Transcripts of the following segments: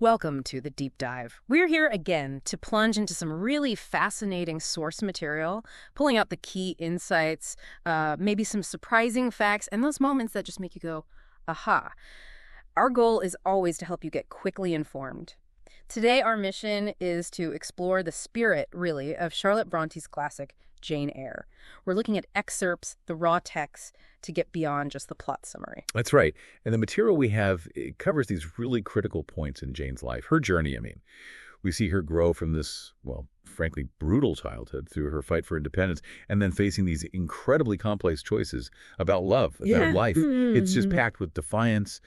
Welcome to the Deep Dive. We're here again to plunge into some really fascinating source material, pulling out the key insights, maybe some surprising facts, and those moments that just make you go, aha. Our goal is always to help you get quickly informed. Today, our mission is to explore the spirit, really, of Charlotte Bronte's classic, Jane Eyre. We're looking at excerpts, the raw text, to get beyond just the plot summary. That's right. And the material we have, it covers these really critical points in Jane's life. Her journey, I mean. We see her grow from this, well, frankly, brutal childhood through her fight for independence and then facing these incredibly complex choices about love, about life. It's just packed with defiance,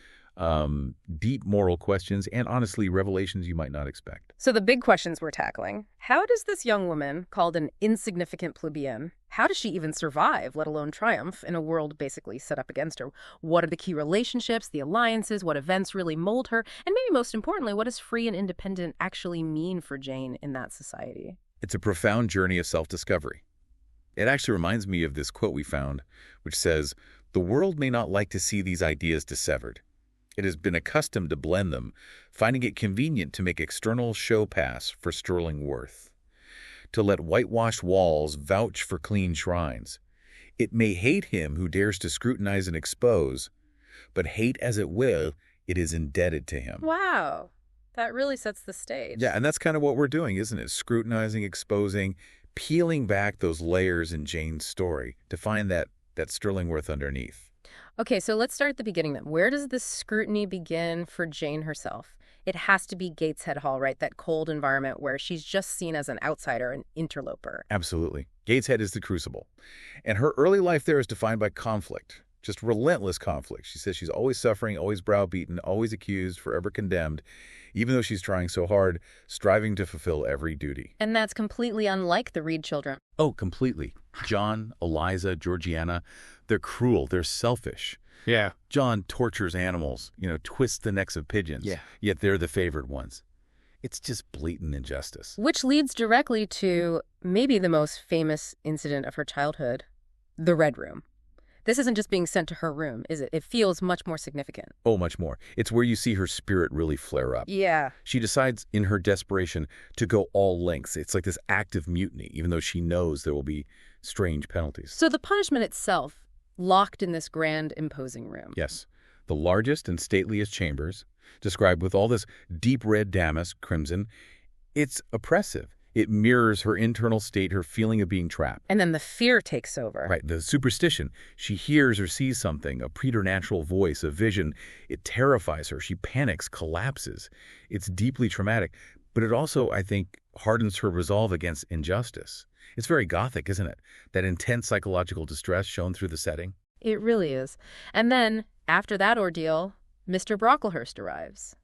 deep moral questions, and honestly, revelations you might not expect. So the big questions we're tackling: how does this young woman, called an insignificant plebeian, how does she even survive, let alone triumph, in a world basically set up against her? What are the key relationships, the alliances, what events really mold her? And maybe most importantly, what does free and independent actually mean for Jane in that society? It's a profound journey of self-discovery. It actually reminds me of this quote we found, which says, "The world may not like to see these ideas dissevered. It has been accustomed to blend them, finding it convenient to make external show pass for sterling worth, to let whitewashed walls vouch for clean shrines. It may hate him who dares to scrutinize and expose, but hate as it will, it is indebted to him." Wow. That really sets the stage. Yeah, and that's kind of what we're doing, isn't it? Scrutinizing, exposing, peeling back those layers in Jane's story to find that sterling worth underneath. Okay, so let's start at the beginning then. Where does this scrutiny begin for Jane herself? It has to be Gateshead Hall, right? That cold environment where she's just seen as an outsider, an interloper. Absolutely. Gateshead is the crucible. And her early life there is defined by conflict, just relentless conflict. She says she's always suffering, always browbeaten, always accused, forever condemned, even though she's trying so hard, striving to fulfill every duty. And that's completely unlike the Reed children. Oh, completely. John, Eliza, Georgiana, they're cruel, they're selfish. Yeah. John tortures animals, twists the necks of pigeons, yet they're the favored ones. It's just blatant injustice. Which leads directly to maybe the most famous incident of her childhood, the Red Room. This isn't just being sent to her room, is it? It feels much more significant. Oh, much more. It's where you see her spirit really flare up. Yeah. She decides in her desperation to go all lengths. It's like this act of mutiny, even though she knows there will be strange penalties. So the punishment itself, locked in this grand, imposing room. Yes. The largest and stateliest chambers, described with all this deep red damask, crimson. It's oppressive. It mirrors her internal state, her feeling of being trapped. And then the fear takes over. Right, the superstition. She hears or sees something, a preternatural voice, a vision. It terrifies her. She panics, collapses. It's deeply traumatic. But it also, I think, hardens her resolve against injustice. It's very Gothic, isn't it? That intense psychological distress shown through the setting. It really is. And then, after that ordeal, Mr. Brocklehurst arrives.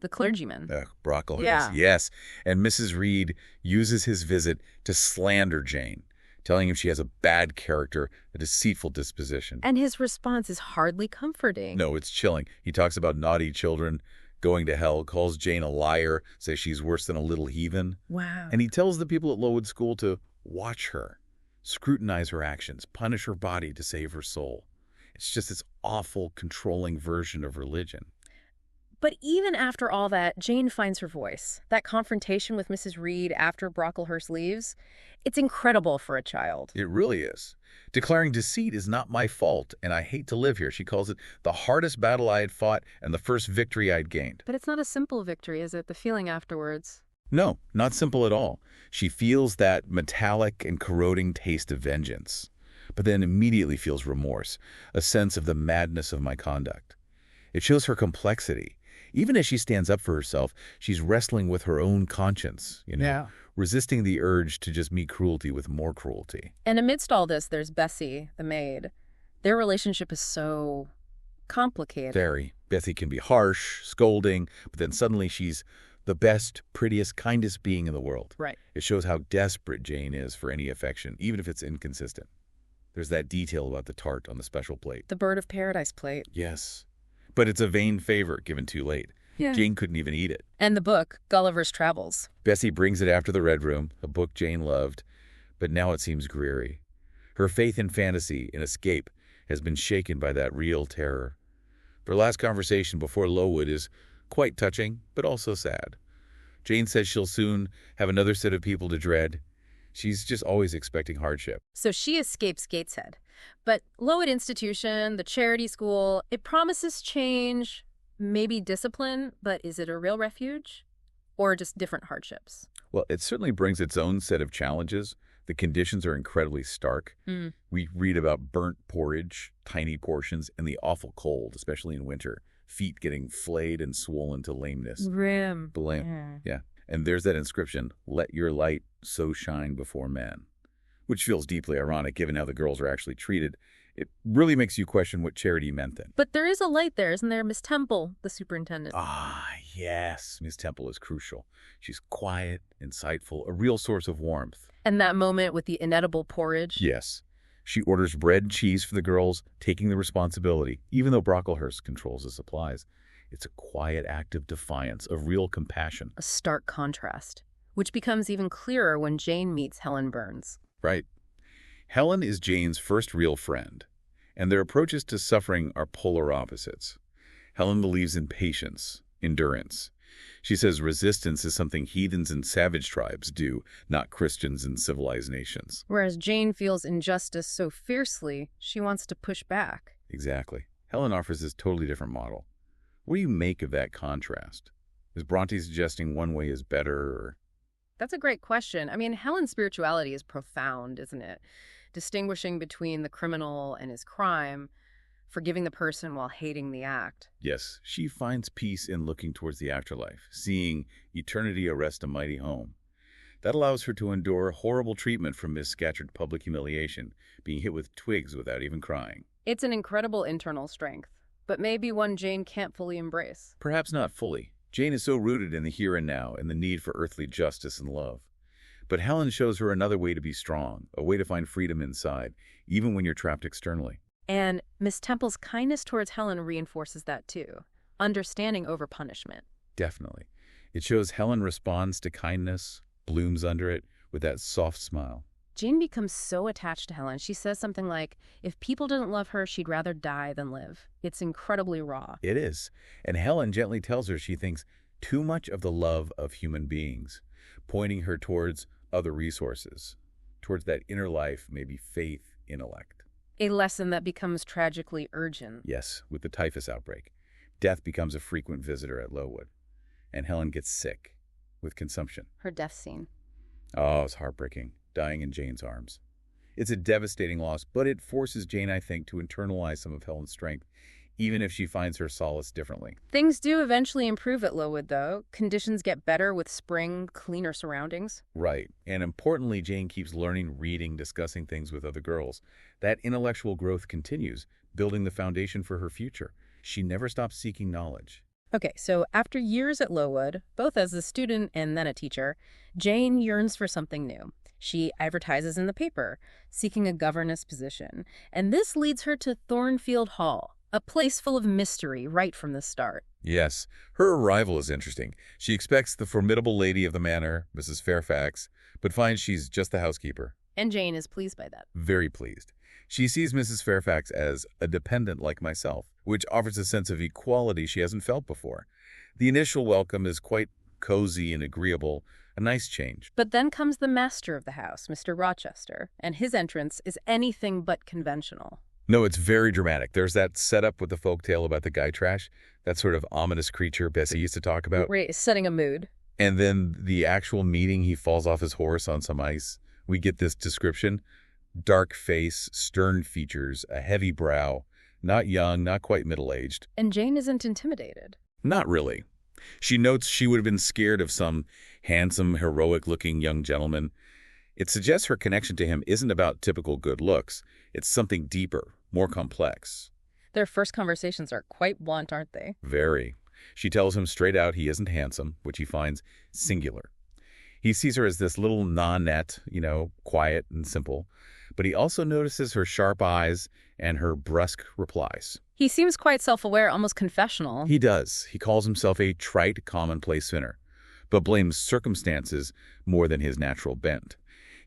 The clergyman. Brocklehurst, Yeah. yes. And Mrs. Reed uses his visit to slander Jane, telling him she has a bad character, a deceitful disposition. And his response is hardly comforting. No, it's chilling. He talks about naughty children going to hell, calls Jane a liar, says she's worse than a little heathen. Wow. And he tells the people at Lowood School to watch her, scrutinize her actions, punish her body to save her soul. It's just this awful, controlling version of religion. But even after all that, Jane finds her voice. That confrontation with Mrs. Reed after Brocklehurst leaves, it's incredible for a child. It really is. Declaring deceit is not my fault, and I hate to live here. She calls it the hardest battle I had fought and the first victory I'd gained. But it's not a simple victory, is it? The feeling afterwards. No, not simple at all. She feels that metallic and corroding taste of vengeance, but then immediately feels remorse, a sense of the madness of my conduct. It shows her complexity. Even as she stands up for herself, she's wrestling with her own conscience, resisting the urge to just meet cruelty with more cruelty. And amidst all this, there's Bessie, the maid. Their relationship is so complicated. Very. Bessie can be harsh, scolding, but then suddenly she's the best, prettiest, kindest being in the world. Right. It shows how desperate Jane is for any affection, even if it's inconsistent. There's that detail about the tart on the special plate. The bird of paradise plate. Yes. But it's a vain favor given too late. Yeah. Jane couldn't even eat it. And the book, Gulliver's Travels. Bessie brings it after the Red Room, a book Jane loved, but now it seems dreary. Her faith in fantasy, in escape, has been shaken by that real terror. Her last conversation before Lowood is quite touching, but also sad. Jane says she'll soon have another set of people to dread. She's just always expecting hardship. So she escapes Gateshead. But Lowood Institution, the charity school, it promises change, maybe discipline, but is it a real refuge? Or just different hardships? Well, it certainly brings its own set of challenges. The conditions are incredibly stark. We read about burnt porridge, tiny portions, and the awful cold, especially in winter. Feet getting flayed and swollen to lameness. Yeah. And there's that inscription, "Let your light so shine before men," which feels deeply ironic given how the girls are actually treated. It really makes you question what charity meant then. But there is a light there, isn't there? Miss Temple, the superintendent. Ah, yes. Miss Temple is crucial. She's quiet, insightful, a real source of warmth. And that moment with the inedible porridge? Yes. She orders bread and cheese for the girls, taking the responsibility, even though Brocklehurst controls the supplies. It's a quiet act of defiance, of real compassion. A stark contrast, which becomes even clearer when Jane meets Helen Burns. Right. Helen is Jane's first real friend, and their approaches to suffering are polar opposites. Helen believes in patience, endurance. She says resistance is something heathens and savage tribes do, not Christians and civilized nations. Whereas Jane feels injustice so fiercely, she wants to push back. Exactly. Helen offers this totally different model. What do you make of that contrast? Is Brontë suggesting one way is better, or...? That's a great question. I mean, Helen's spirituality is profound, isn't it? Distinguishing between the criminal and his crime, forgiving the person while hating the act. Yes, she finds peace in looking towards the afterlife, seeing eternity arrest a mighty home. That allows her to endure horrible treatment from miscatchered public humiliation, being hit with twigs without even crying. It's an incredible internal strength, but maybe one Jane can't fully embrace. Perhaps not fully. Jane is so rooted in the here and now and the need for earthly justice and love. But Helen shows her another way to be strong, a way to find freedom inside, even when you're trapped externally. And Miss Temple's kindness towards Helen reinforces that too. Understanding over punishment. Definitely. It shows Helen responds to kindness, blooms under it, with that soft smile. Jane becomes so attached to Helen. She says something like, if people didn't love her, she'd rather die than live. It's incredibly raw. It is. And Helen gently tells her she thinks too much of the love of human beings, pointing her towards other resources, towards that inner life, maybe faith, intellect. A lesson that becomes tragically urgent. Yes, with the typhus outbreak. Death becomes a frequent visitor at Lowood. And Helen gets sick with consumption. Her death scene. Oh, it's heartbreaking. Dying in Jane's arms. It's a devastating loss, but it forces Jane, I think, to internalize some of Helen's strength, even if she finds her solace differently. Things do eventually improve at Lowood, though. Conditions get better with spring, cleaner surroundings. Right. And importantly, Jane keeps learning, reading, discussing things with other girls. That intellectual growth continues, building the foundation for her future. She never stops seeking knowledge. Okay, so after years at Lowood, both as a student and then a teacher, Jane yearns for something new. She advertises in the paper, seeking a governess position. And this leads her to Thornfield Hall, a place full of mystery right from the start. Yes, her arrival is interesting. She expects the formidable lady of the manor, Mrs. Fairfax, but finds she's just the housekeeper. And Jane is pleased by that. Very pleased. She sees Mrs. Fairfax as a dependent like myself, which offers a sense of equality she hasn't felt before. The initial welcome is quite cozy and agreeable, a nice change. But then comes the master of the house, Mr. Rochester, and his entrance is anything but conventional. No, it's very dramatic. There's that setup with the folktale about the guy trash, that sort of ominous creature Bessie used to talk about. Right, setting a mood. And then the actual meeting, he falls off his horse on some ice. We get this description. Dark face, stern features, a heavy brow, not young, not quite middle-aged. And Jane isn't intimidated. Not really. She notes she would have been scared of some handsome, heroic-looking young gentleman. It suggests her connection to him isn't about typical good looks. It's something deeper, more complex. Their first conversations are quite blunt, aren't they? Very. She tells him straight out he isn't handsome, which he finds singular. He sees her as this little non-net, quiet and simple. But he also notices her sharp eyes and her brusque replies. He seems quite self-aware, almost confessional. He does. He calls himself a trite, commonplace sinner, but blames circumstances more than his natural bent.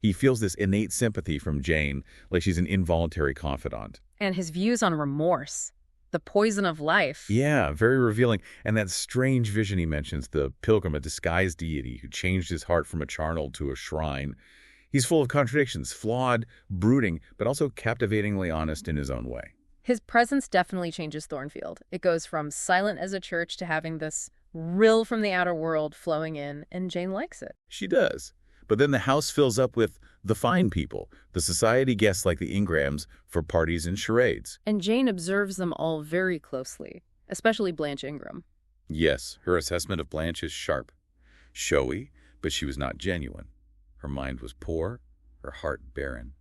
He feels this innate sympathy from Jane, like she's an involuntary confidant. And his views on remorse. the poison of life. Yeah, very revealing. And that strange vision he mentions, the pilgrim, a disguised deity who changed his heart from a charnel to a shrine. He's full of contradictions, flawed, brooding, but also captivatingly honest in his own way. His presence definitely changes Thornfield. It goes from silent as a church to having this rill from the outer world flowing in, and Jane likes it. She does. But then the house fills up with the fine people, the society guests like the Ingrams for parties and charades. And Jane observes them all very closely, especially Blanche Ingram. Yes, her assessment of Blanche is sharp. Showy, but she was not genuine. Her mind was poor, her heart barren.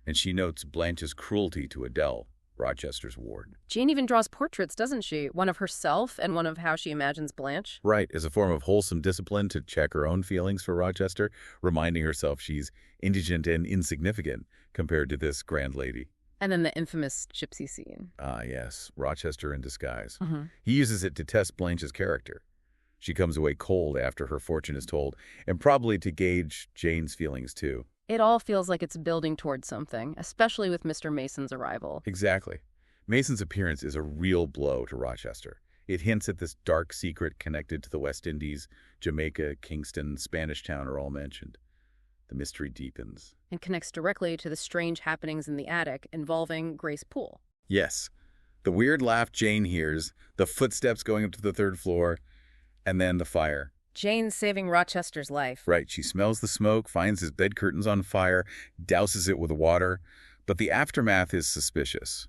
And she notes Blanche's cruelty to Adele, Rochester's ward. Jane even draws portraits, doesn't she? One of herself and one of how she imagines Blanche. Right, as a form of wholesome discipline to check her own feelings for Rochester, reminding herself she's indigent and insignificant compared to this grand lady. And then the infamous gypsy scene. Ah, yes, Rochester in disguise. Mm-hmm. He uses it to test Blanche's character. She comes away cold after her fortune is told, and probably to gauge Jane's feelings too. It all feels like it's building towards something, especially with Mr. Mason's arrival. Exactly. Mason's appearance is a real blow to Rochester. It hints at this dark secret connected to the West Indies. Jamaica, Kingston, Spanish Town are all mentioned. The mystery deepens. And connects directly to the strange happenings in the attic involving Grace Poole. Yes. The weird laugh Jane hears, the footsteps going up to the third floor, and then the fire. Jane saving Rochester's life. Right, she smells the smoke, finds his bed curtains on fire, douses it with water, but the aftermath is suspicious.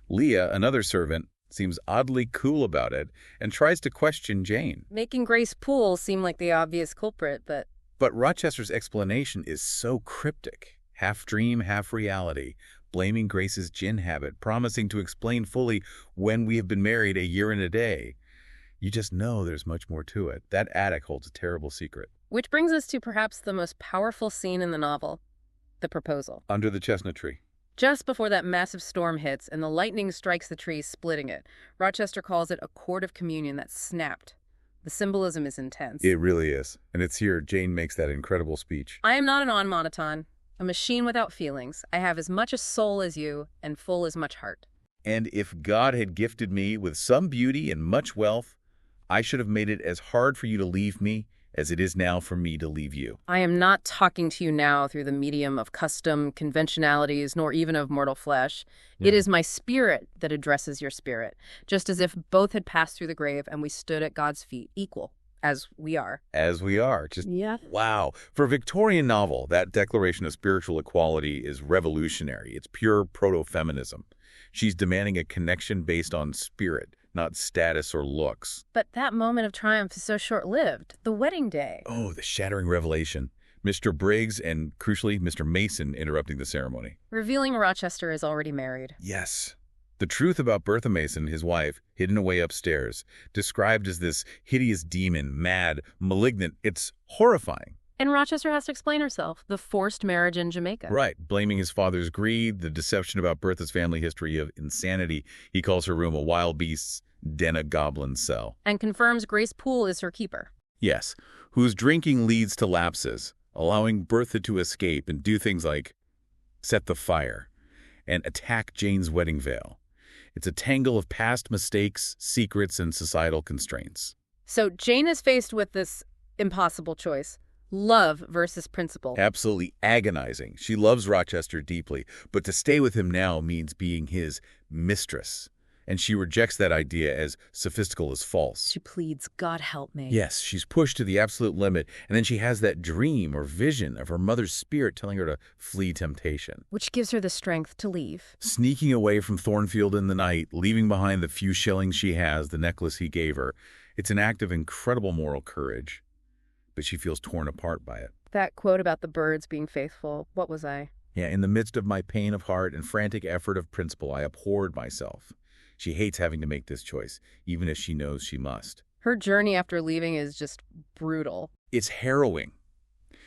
Leah, another servant, seems oddly cool about it and tries to question Jane. Making Grace Poole seem like the obvious culprit, but... But Rochester's explanation is so cryptic, half dream, half reality, blaming Grace's gin habit, promising to explain fully when we have been married a year and a day. You just know there's much more to it. That attic holds a terrible secret. Which brings us to perhaps the most powerful scene in the novel, the proposal. Under the chestnut tree. Just before that massive storm hits and the lightning strikes the tree, splitting it, Rochester calls it a cord of communion that snapped. The symbolism is intense. It really is. And it's here Jane makes that incredible speech. I am not an automaton, a machine without feelings. I have as much a soul as you and full as much heart. And if God had gifted me with some beauty and much wealth, I should have made it as hard for you to leave me as it is now for me to leave you. I am not talking to you now through the medium of custom, conventionalities, nor even of mortal flesh. It is my spirit that addresses your spirit, just as if both had passed through the grave and we stood at God's feet, equal, as we are. As we are. Just, wow. For a Victorian novel, that declaration of spiritual equality is revolutionary. It's pure proto-feminism. She's demanding a connection based on spirit, not status or looks. But that moment of triumph is so short-lived. The wedding day. Oh, the shattering revelation. Mr. Briggs and, crucially, Mr. Mason interrupting the ceremony. Revealing Rochester is already married. Yes. The truth about Bertha Mason, his wife, hidden away upstairs, described as this hideous demon, mad, malignant. It's horrifying. And Rochester has to explain herself. The forced marriage in Jamaica. Right. Blaming his father's greed, the deception about Bertha's family history of insanity. He calls her room a wild beast's den, a goblin's cell. And confirms Grace Poole is her keeper. Yes. Whose drinking leads to lapses, allowing Bertha to escape and do things like set the fire and attack Jane's wedding veil. It's a tangle of past mistakes, secrets, and societal constraints. So Jane is faced with this impossible choice. Love versus principle. Absolutely agonizing. She loves Rochester deeply, but to stay with him now means being his mistress. And she rejects that idea as sophistical as false. She pleads, God help me. Yes, she's pushed to the absolute limit, and then she has that dream or vision of her mother's spirit telling her to flee temptation. Which gives her the strength to leave. Sneaking away from Thornfield in the night, leaving behind the few shillings she has, the necklace he gave her. It's an act of incredible moral courage, but she feels torn apart by it. That quote about the birds being faithful, what was I? Yeah, in the midst of my pain of heart and frantic effort of principle, I abhorred myself. She hates having to make this choice, even if she knows she must. Her journey after leaving is just brutal. It's harrowing.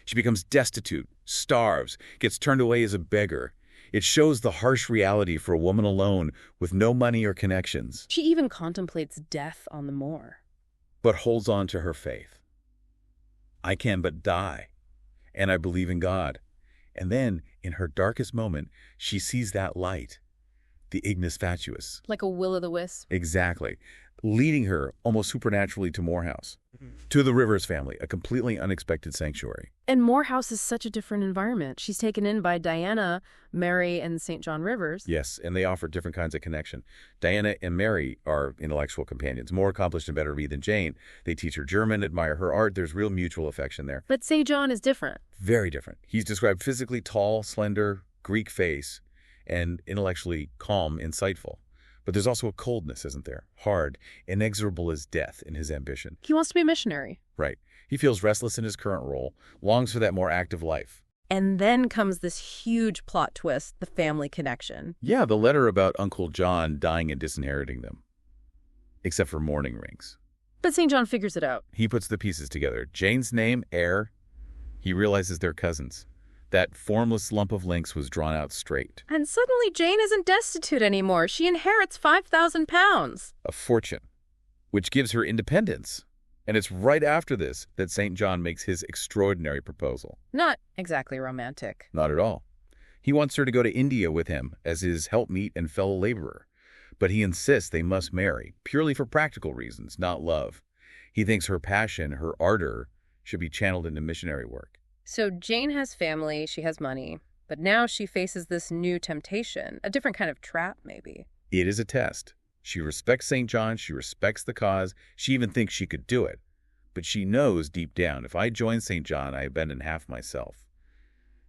She becomes destitute, starves, gets turned away as a beggar. It shows the harsh reality for a woman alone with no money or connections. She even contemplates death on the moor. But holds on to her faith. I can but die, and I believe in God. And then, in her darkest moment, she sees that light. the ignis fatuus. Like a will-o'-the-wisp. Exactly. Leading her almost supernaturally to Morehouse, to the Rivers family, a completely unexpected sanctuary. And Morehouse is such a different environment. She's taken in by Diana, Mary, and St. John Rivers. Yes, and they offer different kinds of connection. Diana and Mary are intellectual companions, more accomplished and better read than Jane. They teach her German, admire her art. There's real mutual affection there. But St. John is different. Very different. He's described physically tall, slender, Greek face, and intellectually calm, insightful. But there's also a coldness, isn't there? Hard, inexorable as death in his ambition. He wants to be a missionary. Right. He feels restless in his current role, longs for that more active life. And then comes this huge plot twist, the family connection. Yeah, the letter about Uncle John dying and disinheriting them. Except for mourning rings. But St. John figures it out. He puts the pieces together. Jane's name, Eyre. He realizes they're cousins. That formless lump of links was drawn out straight. And suddenly Jane isn't destitute anymore. She inherits 5,000 pounds. A fortune, which gives her independence. And it's right after this that St. John makes his extraordinary proposal. Not exactly romantic. Not at all. He wants her to go to India with him as his helpmeet and fellow laborer. But he insists they must marry, purely for practical reasons, not love. He thinks her passion, her ardor, should be channeled into missionary work. So Jane has family, she has money, but now she faces this new temptation, a different kind of trap, maybe. It is a test. She respects St. John, she respects the cause, she even thinks she could do it. But she knows deep down, if I join St. John, I abandon half myself.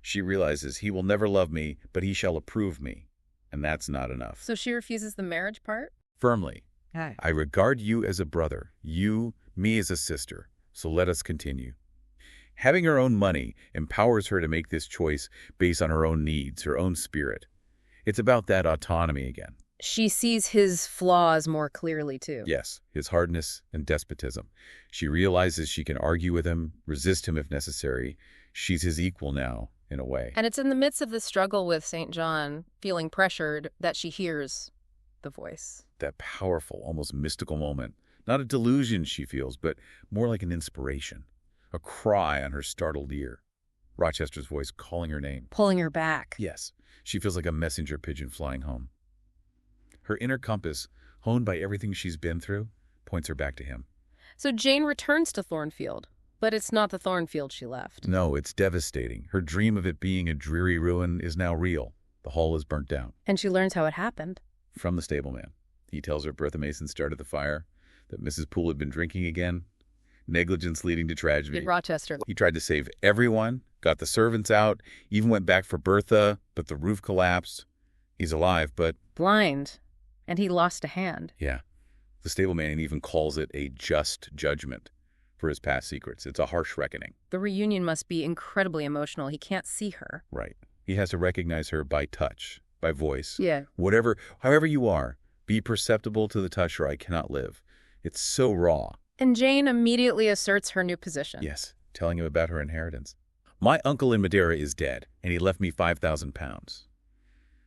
She realizes he will never love me, but he shall approve me. And that's not enough. So she refuses the marriage part? Firmly. Aye. I regard you as a brother, you, me as a sister, so let us continue. Having her own money empowers her to make this choice based on her own needs, her own spirit. It's about that autonomy again. She sees his flaws more clearly, too. Yes, his hardness and despotism. She realizes she can argue with him, resist him if necessary. She's his equal now, in a way. And it's in the midst of the struggle with St. John, feeling pressured, that she hears the voice. That powerful, almost mystical moment. Not a delusion she feels, but more like an inspiration. A cry on her startled ear. Rochester's voice calling her name. Pulling her back. Yes, she feels like a messenger pigeon flying home. Her inner compass, honed by everything she's been through, points her back to him. So Jane returns to Thornfield, but it's not the Thornfield she left. No, it's devastating. Her dream of it being a dreary ruin is now real. The hall is burnt down. And she learns how it happened. From the stableman. He tells her Bertha Mason started the fire, that Mrs. Poole had been drinking again. Negligence leading to tragedy. Did Rochester. He tried to save everyone, got the servants out, even went back for Bertha, but the roof collapsed. He's alive, but... blind. And he lost a hand. Yeah. The stableman even calls it a just judgment for his past secrets. It's a harsh reckoning. The reunion must be incredibly emotional. He can't see her. Right. He has to recognize her by touch, by voice. Yeah. Whatever, however you are, be perceptible to the touch or I cannot live. It's so raw. And Jane immediately asserts her new position. Yes, telling him about her inheritance. My uncle in Madeira is dead, and he left me 5,000 pounds.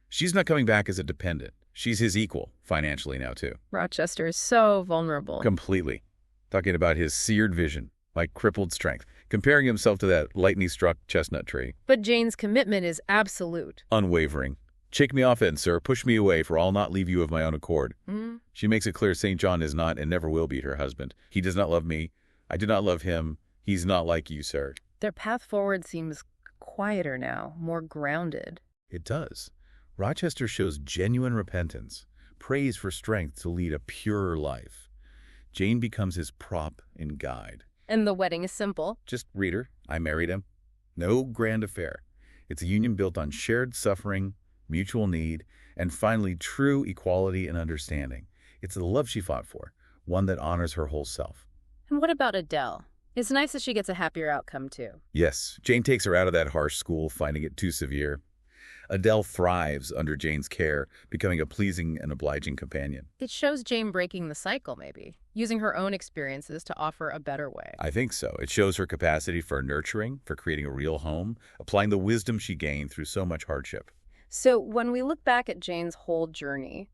She's not coming back as a dependent. She's his equal, financially now, too. Rochester is so vulnerable. Completely. Talking about his seared vision, like crippled strength, comparing himself to that lightning-struck chestnut tree. But Jane's commitment is absolute. Unwavering. Shake me off then, sir. Push me away, for I'll not leave you of my own accord. She makes it clear St. John is not and never will be her husband. He does not love me. I do not love him. He's not like you, sir. Their path forward seems quieter now, more grounded. It does. Rochester shows genuine repentance, prays for strength to lead a purer life. Jane becomes his prop and guide. And the wedding is simple. Just reader, I married him. No grand affair. It's a union built on shared suffering, mutual need, and finally true equality and understanding. It's the love she fought for, one that honors her whole self. And what about Adele? It's nice that she gets a happier outcome, too. Yes, Jane takes her out of that harsh school, finding it too severe. Adele thrives under Jane's care, becoming a pleasing and obliging companion. It shows Jane breaking the cycle, maybe, using her own experiences to offer a better way. I think so. It shows her capacity for nurturing, for creating a real home, applying the wisdom she gained through so much hardship. So when we look back at Jane's whole journey,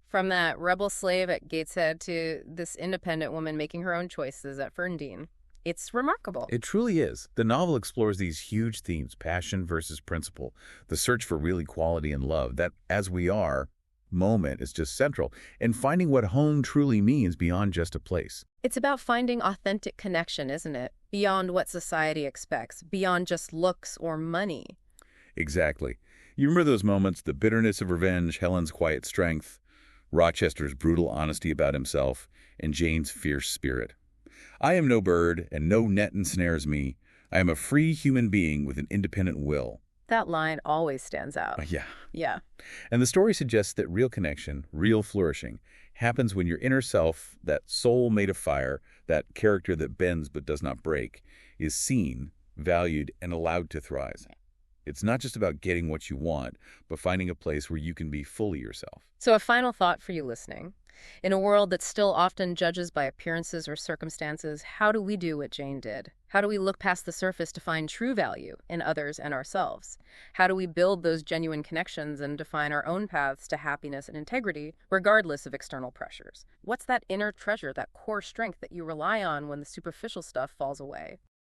from that rebel slave at Gateshead to this independent woman making her own choices at Ferndean, it's remarkable. It truly is. The novel explores these huge themes, passion versus principle, the search for real equality and love, that as we are, moment is just central, and finding what home truly means beyond just a place. It's about finding authentic connection, isn't it? Beyond what society expects, beyond just looks or money. Exactly. You remember those moments, the bitterness of revenge, Helen's quiet strength, Rochester's brutal honesty about himself, and Jane's fierce spirit. I am no bird, and no net ensnares me. I am a free human being with an independent will. That line always stands out. Yeah. Yeah. And the story suggests that real connection, real flourishing, happens when your inner self, that soul made of fire, that character that bends but does not break, is seen, valued, and allowed to thrive. It's not just about getting what you want, but finding a place where you can be fully yourself. So a final thought for you listening. In a world that still often judges by appearances or circumstances, how do we do what Jane did? How do we look past the surface to find true value in others and ourselves? How do we build those genuine connections and define our own paths to happiness and integrity, regardless of external pressures? What's that inner treasure, that core strength that you rely on when the superficial stuff falls away?